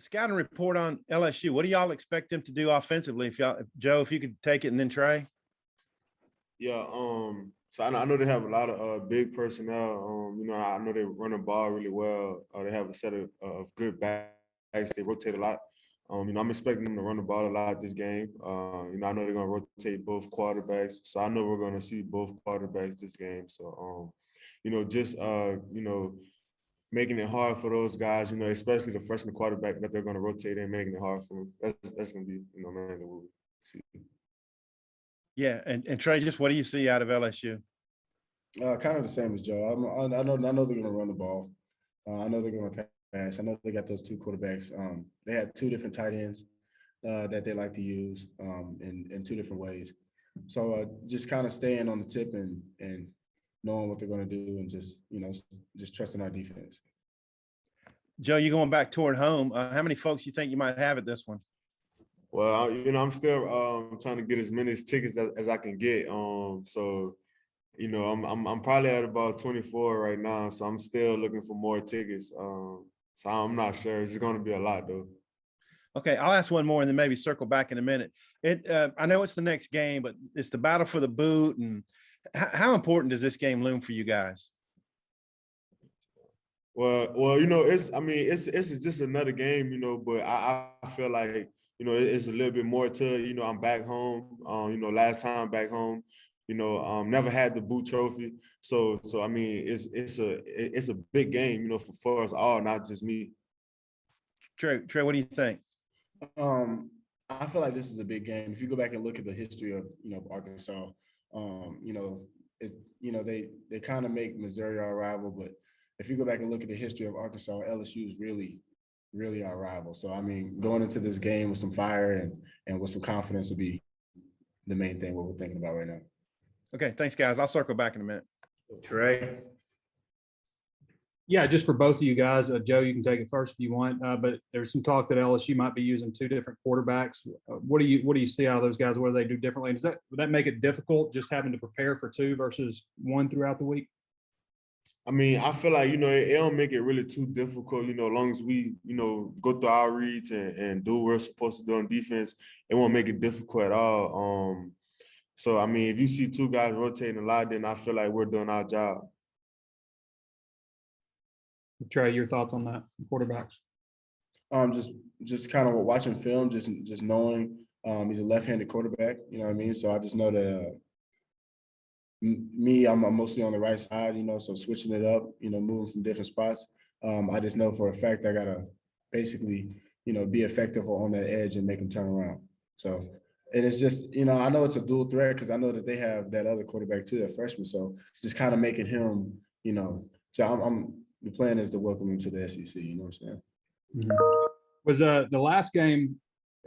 scouting report on LSU. What do y'all expect them to do offensively? Joe, if you could take it, and then Trey. Yeah, so I know they have a lot of big personnel. I know they run the ball really well. They have a set of good backs. They rotate a lot. I'm expecting them to run the ball a lot this game. I know they're gonna rotate both quarterbacks, so I know we're gonna see both quarterbacks this game. So, making it hard for those guys, especially the freshman quarterback that they're gonna rotate in, making it hard for them. That's gonna be, man, that we'll see. Yeah, and Trey, just what do you see out of LSU? Kind of the same as Joe. I know they're going to run the ball. I know they're going to pass. I know they got those two quarterbacks. They had two different tight ends that they like to use in two different ways. So just kind of staying on the tip and knowing what they're going to do, and just trusting our defense. Joe, you going back toward home? How many folks you think you might have at this one? Well, I'm still trying to get as many tickets as I can get. So, I'm probably at about 24 right now. So I'm still looking for more tickets. So I'm not sure. It's going to be a lot, though. Okay, I'll ask one more and then maybe circle back in a minute. I know it's the next game, but it's the battle for the boot. And how important does this game loom for you guys? Well, it's just another game, but I feel like, it's a little bit more to it. I'm back home. Last time back home, never had the boot trophy. So I mean, it's a big game, for us all, not just me. Trey, what do you think? I feel like this is a big game. If you go back and look at the history of Arkansas, they kind of make Missouri our rival, but if you go back and look at the history of Arkansas, LSU is really our rival. So, I mean, going into this game with some fire and with some confidence would be the main thing what we're thinking about right now. Okay, thanks, guys. I'll circle back in a minute. Trey? Yeah, just for both of you guys, Joe, you can take it first if you want. But there's some talk that LSU might be using two different quarterbacks. What do you see out of those guys? What do they do differently? Would that make it difficult just having to prepare for two versus one throughout the week? I mean, I feel like, it don't make it really too difficult, as long as we, go through our reads and do what we're supposed to do on defense, it won't make it difficult at all. So, I mean, if you see two guys rotating a lot, then I feel like we're doing our job. Trey, your thoughts on that, quarterbacks? Just kind of watching film, just knowing he's a left-handed quarterback, you know what I mean? So I just know that I'm mostly on the right side, so switching it up, moving from different spots. I just know for a fact I got to basically, be effective on that edge and make him turn around. So, and it's just, I know it's a dual threat because I know that they have that other quarterback too, that freshman. So just kind of making him, so the plan is to welcome him to the SEC, you know what I'm saying? Mm-hmm. Was the last game,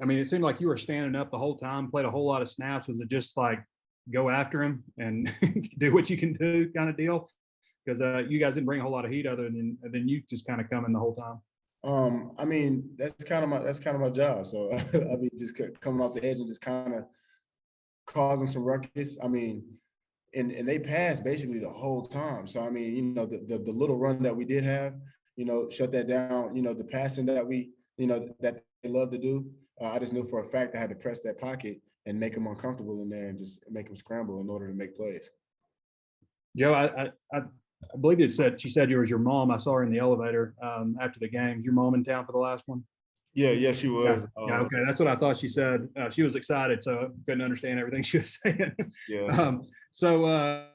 I mean, it seemed like you were standing up the whole time, played a whole lot of snaps. Was it just like go after him and do what you can do kind of deal? Because you guys didn't bring a whole lot of heat other than you just kind of come in the whole time. I mean, that's kind of my job. So I mean, just coming off the edge and just kind of causing some ruckus. I mean, and they passed basically the whole time. So I mean, the little run that we did have, shut that down. The passing that we, that they love to do. I just knew for a fact I had to press that pocket and make them uncomfortable in there and just make them scramble in order to make plays. Joe, I believe she said you was your mom. I saw her in the elevator after the game. Your mom in town for the last one? Yeah, she was. Yeah, okay, that's what I thought she said. She was excited, so I couldn't understand everything she was saying. Yeah. So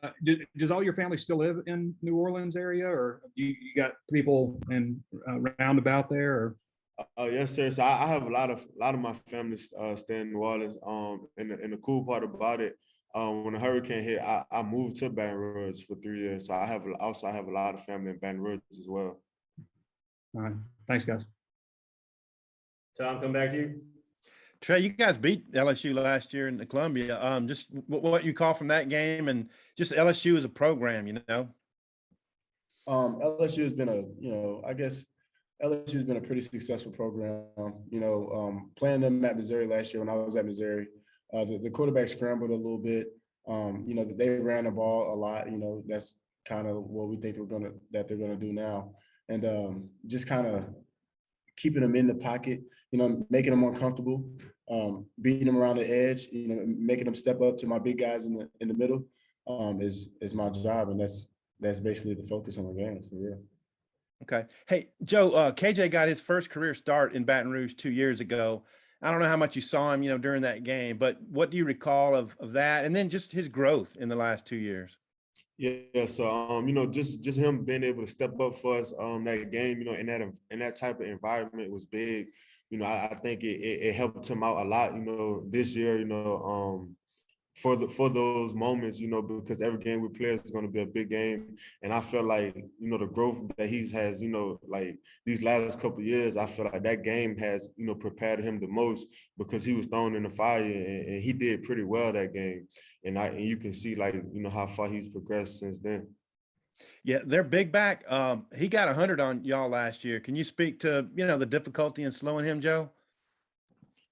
does all your family still live in New Orleans area, or you got people in roundabout there? Or? Yes, sir. So I have a lot of my family staying in New Orleans. And the cool part about it, when the hurricane hit, I moved to Baton Rouge for 3 years. So I have a lot of family in Baton Rouge as well. All right. Thanks, guys. Tom, come back to you. Trey, you guys beat LSU last year in the Columbia. Just what you call from that game, and just LSU as a program, LSU has been LSU has been a pretty successful program. Playing them at Missouri last year when I was at Missouri, the quarterback scrambled a little bit. They ran the ball a lot. That's kind of what we think they're gonna do now, and just kind of keeping them in the pocket, making them uncomfortable, beating them around the edge, making them step up to my big guys in the middle is my job. And that's basically the focus on the game, for real. Okay. Hey, Joe, KJ got his first career start in Baton Rouge 2 years ago. I don't know how much you saw him, during that game, but what do you recall of that? And then just his growth in the last 2 years. Yeah, so just him being able to step up for us that game, in that type of environment was big. I think it helped him out a lot, this year, for those moments, because every game we play is going to be a big game. And I feel like, the growth that he has, like these last couple of years, I feel like that game has, prepared him the most because he was thrown in the fire and he did pretty well that game. And you can see like, how far he's progressed since then. Yeah, they're big back. He got 100 on y'all last year. Can you speak to, the difficulty in slowing him, Joe?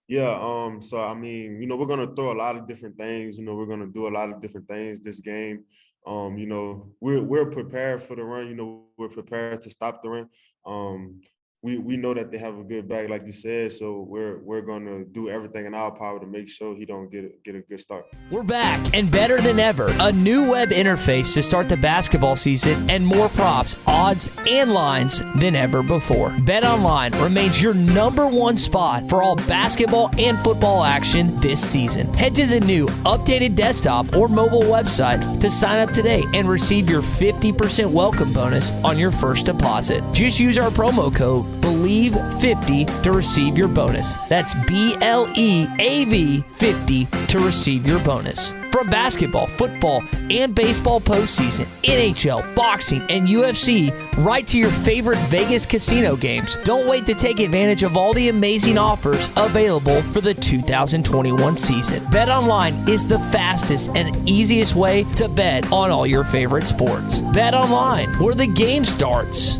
Yeah, so I mean, we're gonna throw a lot of different things. We're gonna do a lot of different things this game. We're prepared for the run. We're prepared to stop the run. We know that they have a good back, like you said, so we're gonna do everything in our power to make sure he don't get a good start. We're back and better than ever. A new web interface to start the basketball season and more props, odds, and lines than ever before. BetOnline remains your #1 spot for all basketball and football action this season. Head to the new updated desktop or mobile website to sign up today and receive your 50% welcome bonus on your first deposit. Just use our promo code BELIEVE50 to receive your bonus. That's BLEAV 50 to receive your bonus. From basketball, football, and baseball postseason, NHL, boxing, and UFC, right to your favorite Vegas casino games. Don't wait to take advantage of all the amazing offers available for the 2021 season. BetOnline is the fastest and easiest way to bet on all your favorite sports. BetOnline, where the game starts.